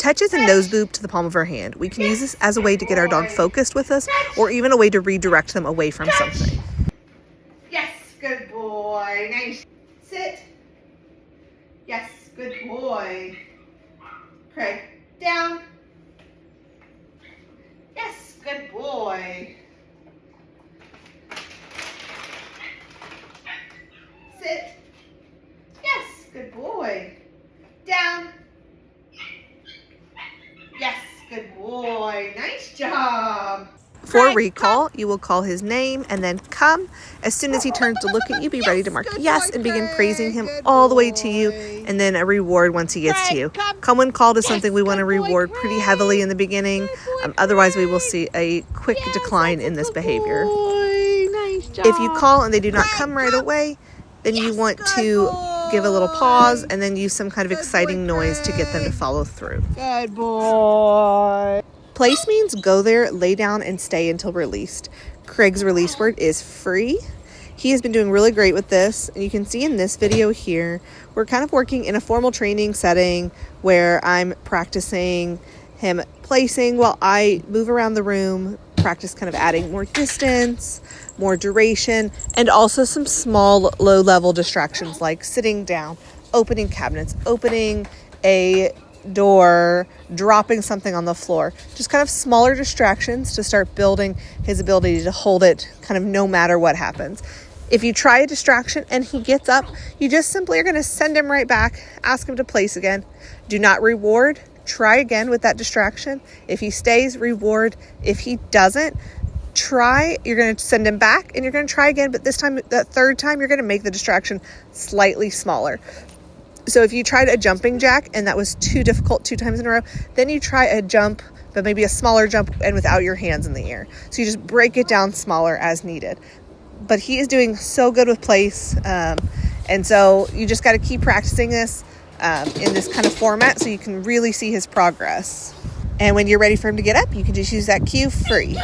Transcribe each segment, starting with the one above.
Touches and nose boop to the palm of our hand. We can use this as a way to get our dog focused with us, or even a way to redirect them away from something. Yes, good boy. Nice. Sit. Yes, good boy. Craig, down. Yes, good boy. Sit. Yes, good boy. Down. Yes, good boy. Nice job. For recall, you will call his name and then come. As soon as he turns to look at you, be ready to mark yes and begin praising him all the way to you, and then a reward once he gets to you. Come when called is something we want to reward pretty heavily in the beginning. Otherwise, we will see a quick decline in this behavior. If you call and they do not come right away, then you want to give a little pause and then use some kind of exciting noise to get them to follow through. Good boy. Place means go there, lay down, and stay until released. Craig's release word is free. He has been doing really great with this, and you can see in this video here, we're kind of working in a formal training setting where I'm practicing him placing while I move around the room, practice kind of adding more distance, more duration, and also some small low-level distractions like sitting down, opening cabinets, opening a door, dropping something on the floor. Just kind of smaller distractions to start building his ability to hold it kind of no matter what happens. If you try a distraction and he gets up, you just simply are going to send him right back, ask him to place again. Do not reward. Try again with that distraction. If he stays, reward. If he doesn't, try. You're going to send him back and you're going to try again, but this time, that third time, you're going to make the distraction slightly smaller. So if you tried a jumping jack and that was too difficult 2 times in a row, then you try a jump, but maybe a smaller jump and without your hands in the air. So you just break it down smaller as needed. But he is doing so good with place. And so you just got to keep practicing this in this kind of format so you can really see his progress. And when you're ready for him to get up, you can just use that cue, free.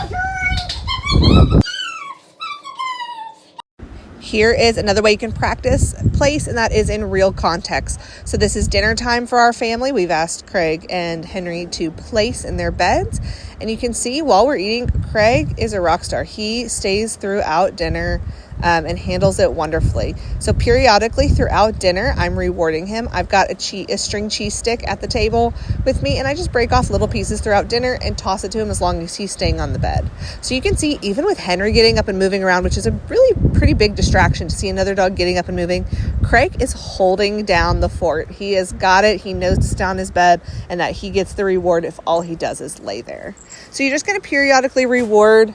Here is another way you can practice place, and that is in real context. So this is dinner time for our family. We've asked Craig and Henry to place in their beds. And you can see while we're eating, Craig is a rock star. He stays throughout dinner and handles it wonderfully. So periodically throughout dinner, I'm rewarding him. I've got a string cheese stick at the table with me, and I just break off little pieces throughout dinner and toss it to him as long as he's staying on the bed. So you can see even with Henry getting up and moving around, which is a really pretty big distraction to see another dog getting up and moving, Craig is holding down the fort. He has got it. He knows to stay on his bed and that he gets the reward if all he does is lay there. So you're just going to periodically reward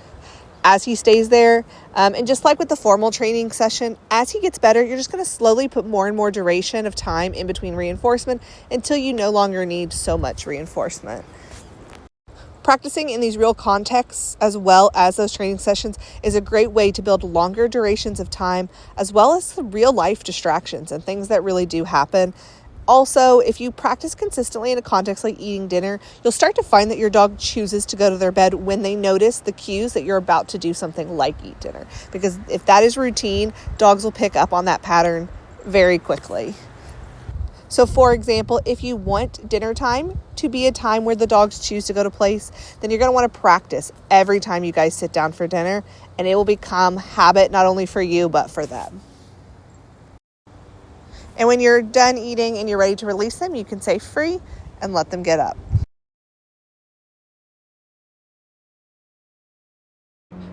as he stays there. And just like with the formal training session, as he gets better, you're just going to slowly put more and more duration of time in between reinforcement until you no longer need so much reinforcement. Practicing in these real contexts as well as those training sessions is a great way to build longer durations of time, as well as the real life distractions and things that really do happen. Also, if you practice consistently in a context like eating dinner, you'll start to find that your dog chooses to go to their bed when they notice the cues that you're about to do something like eat dinner. Because if that is routine, dogs will pick up on that pattern very quickly. So for example, if you want dinner time to be a time where the dogs choose to go to place, then you're going to want to practice every time you guys sit down for dinner, and it will become habit not only for you, but for them. And when you're done eating and you're ready to release them, you can say free and let them get up.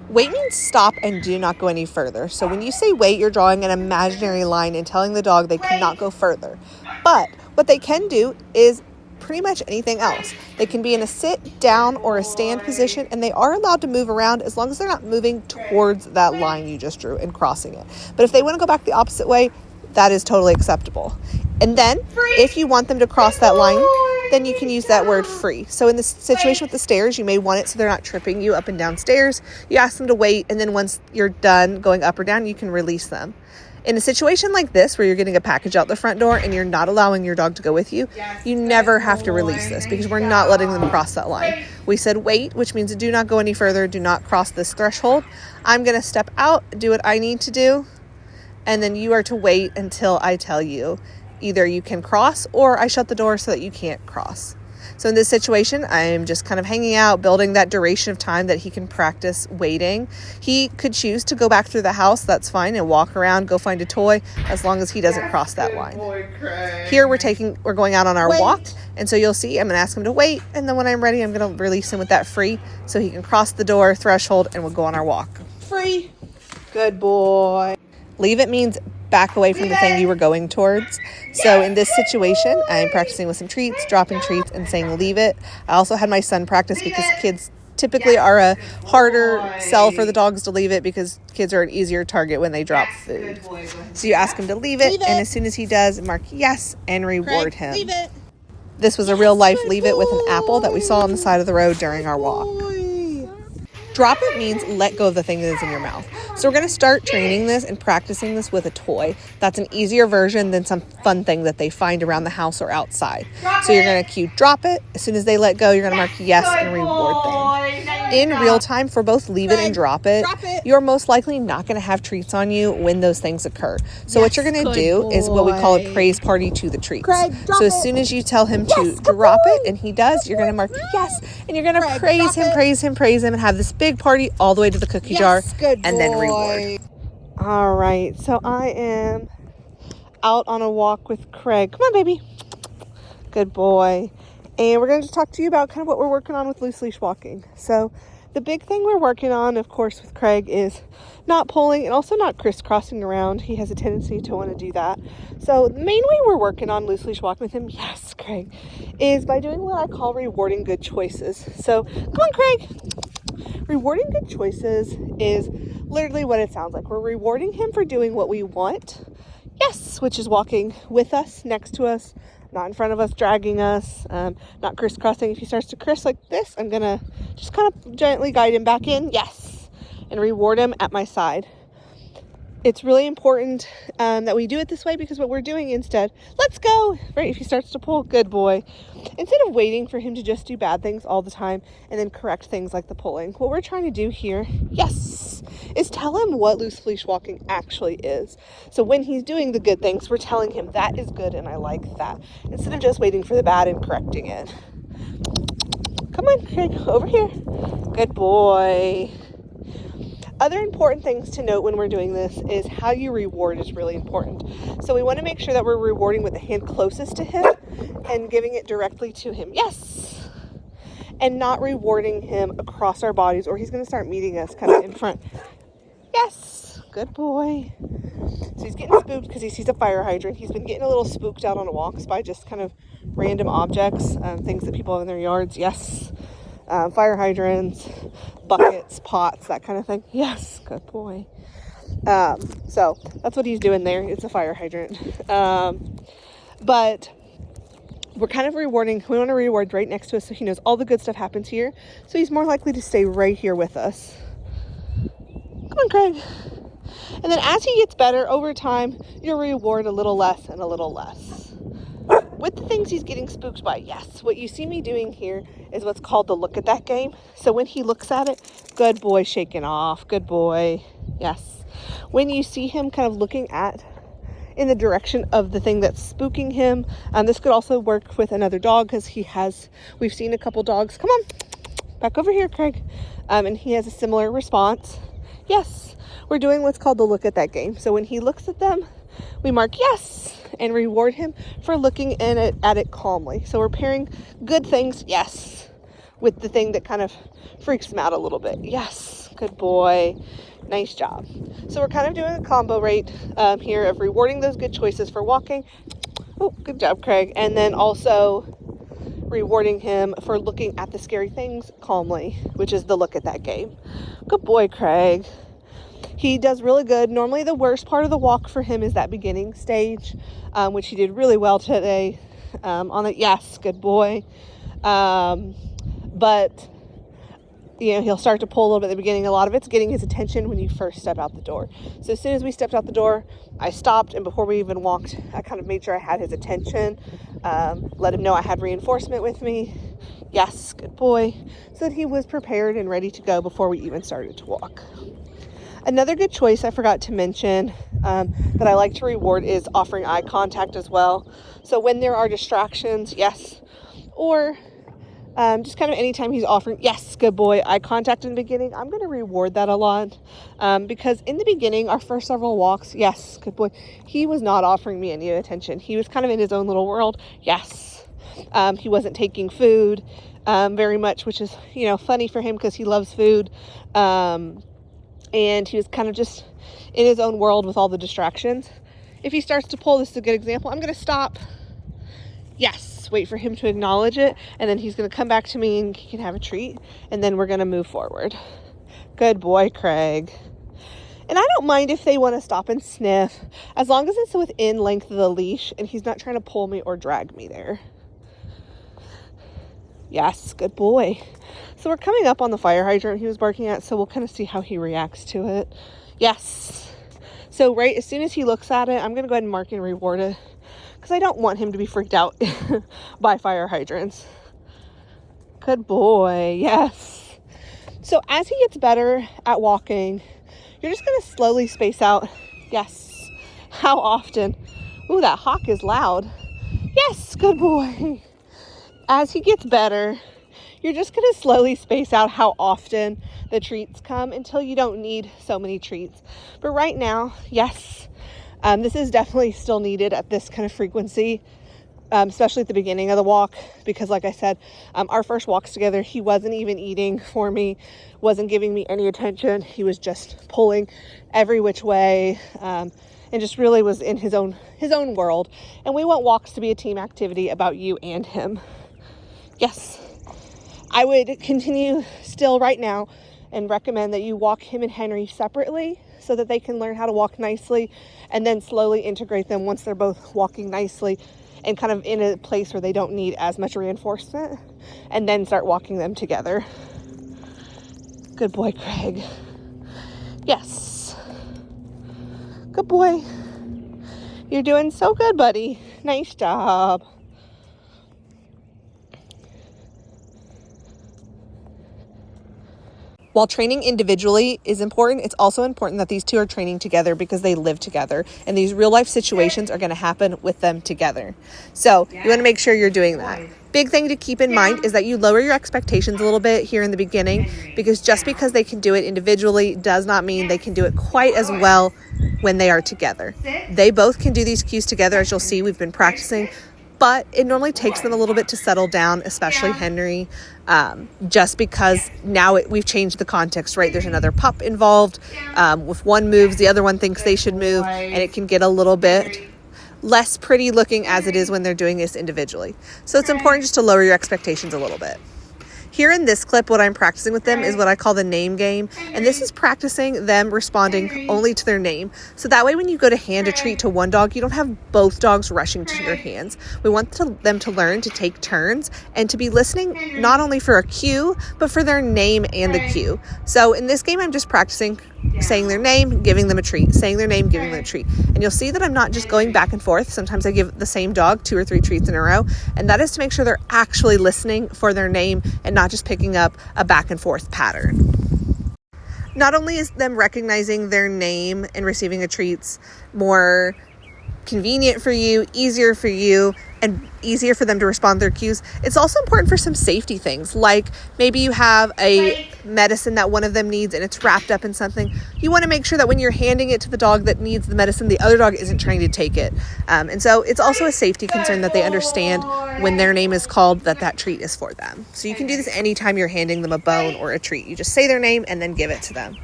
Wait means stop and do not go any further. So when you say wait, you're drawing an imaginary line and telling the dog they cannot go further. But what they can do is pretty much anything else. They can be in a sit, down, or a stand position, and they are allowed to move around as long as they're not moving towards that line you just drew and crossing it. But if they want to go back the opposite way, that is totally acceptable. And then if you want them to cross that line, then you can use that word free. So in this situation with the stairs, you may want it so they're not tripping you up and down stairs. You ask them to wait, and then once you're done going up or down, you can release them. In a situation like this, where you're getting a package out the front door and you're not allowing your dog to go with you, you never have to release this because we're not letting them cross that line. We said wait, which means do not go any further, do not cross this threshold. I'm going to step out, do what I need to do, and then you are to wait until I tell you. Either you can cross or I shut the door so that you can't cross. So in this situation, I'm just kind of hanging out, building that duration of time that he can practice waiting. He could choose to go back through the house, that's fine, and walk around, go find a toy, as long as he doesn't cross that line. Boy, Craig. Here we're going out on our walk, and so you'll see I'm going to ask him to wait, and then when I'm ready, I'm going to release him with that free so he can cross the door threshold and we'll go on our walk. Free. Good boy. Leave it means back away from the thing you were going towards. So in this situation, I'm practicing with some treats, dropping treats, and saying leave it. I also had my son practice because kids typically are a harder sell for the dogs to leave it because kids are an easier target when they drop food. So you ask him to leave it, and as soon as he does, mark yes and reward him. Leave it. This was a real life leave it with an apple that we saw on the side of the road during our walk. Drop it means let go of the thing that is in your mouth. So we're going to start training this and practicing this with a toy. That's an easier version than some fun thing that they find around the house or outside. So you're going to cue drop it. As soon as they let go, you're going to mark yes and reward them. In real time for both leave it and drop it, you're most likely not going to have treats on you when those things occur. So what you're going to do is what we call a praise party to the treats. So as soon as you tell him to drop it and he does, you're going to mark yes, and you're going to praise him, and have this big party all the way to the cookie jar and then reward. All right, so I am out on a walk with Craig. Come on, baby. Good boy. And we're going to talk to you about kind of what we're working on with loose leash walking. So the big thing we're working on, of course, with Craig is not pulling and also not crisscrossing around. He has a tendency to want to do that. So the main way we're working on loose leash walking with him, yes, Craig, is by doing what I call rewarding good choices. So come on, Craig. Rewarding good choices is literally what it sounds like. We're rewarding him for doing what we want. Yes, which is walking with us, next to us, not in front of us, dragging us, not crisscrossing. If he starts to criss like this, I'm going to just kind of gently guide him back in. Yes. And reward him at my side. It's really important that we do it this way because what we're doing instead, let's go, right? If he starts to pull, good boy. Instead of waiting for him to just do bad things all the time and then correct things like the pulling, what we're trying to do here, yes, is tell him what loose leash walking actually is. So when he's doing the good things, we're telling him that is good and I like that, instead of just waiting for the bad and correcting it. Come on, Craig, over here. Good boy. Other important things to note when we're doing this is how you reward is really important. So we want to make sure that we're rewarding with the hand closest to him and giving it directly to him. Yes. And not rewarding him across our bodies or he's going to start meeting us kind of in front. Yes. Good boy. So he's getting spooked because he sees a fire hydrant. He's been getting a little spooked out on walks by just kind of random objects, things that people have in their yards. Yes. Fire hydrants, buckets, pots, that kind of thing. Yes, good boy. So that's what he's doing there. It's a fire hydrant. But we're kind of rewarding. We want to reward right next to us so he knows all the good stuff happens here. So he's more likely to stay right here with us. Come on, Craig. And then as he gets better over time, you'll reward a little less and a little less. With the things he's getting spooked by, yes, what you see me doing here is what's called the look at that game. So when he looks at it, good boy, shaking off, good boy, yes. When you see him kind of looking at in the direction of the thing that's spooking him, this could also work with another dog because we've seen a couple dogs, come on, back over here, Craig, and he has a similar response. Yes, we're doing what's called the look at that game. So when he looks at them, we mark yes and reward him for looking at it calmly. So we're pairing good things, yes, with the thing that kind of freaks him out a little bit. Yes, good boy, nice job. So we're kind of doing a combo rate here of rewarding those good choices for walking. Oh, good job, Craig. And then also rewarding him for looking at the scary things calmly, which is the look at that game. Good boy, Craig. He does really good. Normally the worst part of the walk for him is that beginning stage, which he did really well today on it. Yes, good boy. But, you know, he'll start to pull a little bit at the beginning. A lot of it's getting his attention when you first step out the door. So as soon as we stepped out the door, I stopped, and before we even walked, I kind of made sure I had his attention, let him know I had reinforcement with me. Yes, good boy. So that he was prepared and ready to go before we even started to walk. Another good choice I forgot to mention that I like to reward is offering eye contact as well. So when there are distractions, yes, or Just kind of anytime he's offering, yes, good boy, eye contact in the beginning, I'm going to reward that a lot. Because in the beginning, our first several walks, yes, good boy, he was not offering me any attention. He was kind of in his own little world. Yes. He wasn't taking food very much, which is, funny for him because he loves food. And he was kind of just in his own world with all the distractions. If he starts to pull, this is a good example. I'm going to stop. Yes, wait for him to acknowledge it, and then he's going to come back to me and he can have a treat, and then we're going to move forward. Good boy, Craig. And I don't mind if they want to stop and sniff, as long as it's within length of the leash and he's not trying to pull me or drag me there. Yes, good boy. So we're coming up on the fire hydrant he was barking at, so we'll kind of see how he reacts to it. Yes. So right as soon as he looks at it, I'm going to go ahead and mark and reward it, because I don't want him to be freaked out by fire hydrants. Good boy. Yes. So as he gets better at walking, you're just going to slowly space out. Yes. How often? Ooh, that hawk is loud. Yes, good boy. As he gets better, you're just going to slowly space out how often the treats come until you don't need so many treats. But right now, yes, this is definitely still needed at this kind of frequency, especially at the beginning of the walk, because like I said, our first walks together, he wasn't even eating for me, wasn't giving me any attention. He was just pulling every which way, and just really was in his own world. And we want walks to be a team activity about you and him. Yes, I would continue still right now and recommend that you walk him and Henry separately so that they can learn how to walk nicely, and then slowly integrate them once they're both walking nicely and kind of in a place where they don't need as much reinforcement, and then start walking them together. Good boy, Craig. Yes. Good boy. You're doing so good, buddy. Nice job. While training individually is important, it's also important that these two are training together because they live together, and these real life situations are going to happen with them together. So you want to make sure you're doing that. Big thing to keep in mind is that you lower your expectations a little bit here in the beginning, because just because they can do it individually does not mean they can do it quite as well when they are together. They both can do these cues together, as you'll see. We've been practicing, but it normally takes them a little bit to settle down, especially Henry, just because now we've changed the context, right? There's another pup involved. If one moves, the other one thinks they should move, and it can get a little bit less pretty looking as it is when they're doing this individually. So it's important just to lower your expectations a little bit. Here in this clip, what I'm practicing with them is what I call the name game. And this is practicing them responding only to their name. So that way, when you go to hand a treat to one dog, you don't have both dogs rushing to your hands. We want them to learn to take turns and to be listening not only for a cue, but for their name and the cue. So in this game, I'm just practicing saying their name, giving them a treat, saying their name, giving them a treat. And you'll see that I'm not just going back and forth. Sometimes I give the same dog 2 or 3 treats in a row. And that is to make sure they're actually listening for their name and not just picking up a back and forth pattern. Not only is them recognizing their name and receiving a treats more convenient for you, easier for you, and easier for them to respond to their cues, it's also important for some safety things, like maybe you have a medicine that one of them needs and it's wrapped up in something. You want to make sure that when you're handing it to the dog that needs the medicine, the other dog isn't trying to take it. And so it's also a safety concern that they understand when their name is called that treat is for them. So you can do this anytime you're handing them a bone or a treat. You just say their name and then give it to them.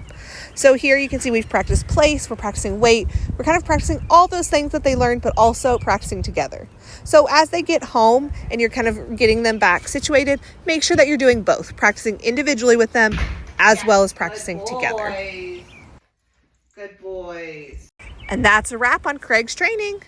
So here you can see we've practiced place, we're practicing weight, we're kind of practicing all those things that they learned, but also practicing together. So as they get home and you're kind of getting them back situated, make sure that you're doing both, practicing individually with them as well as practicing together. Good boys. And that's a wrap on Craig's training.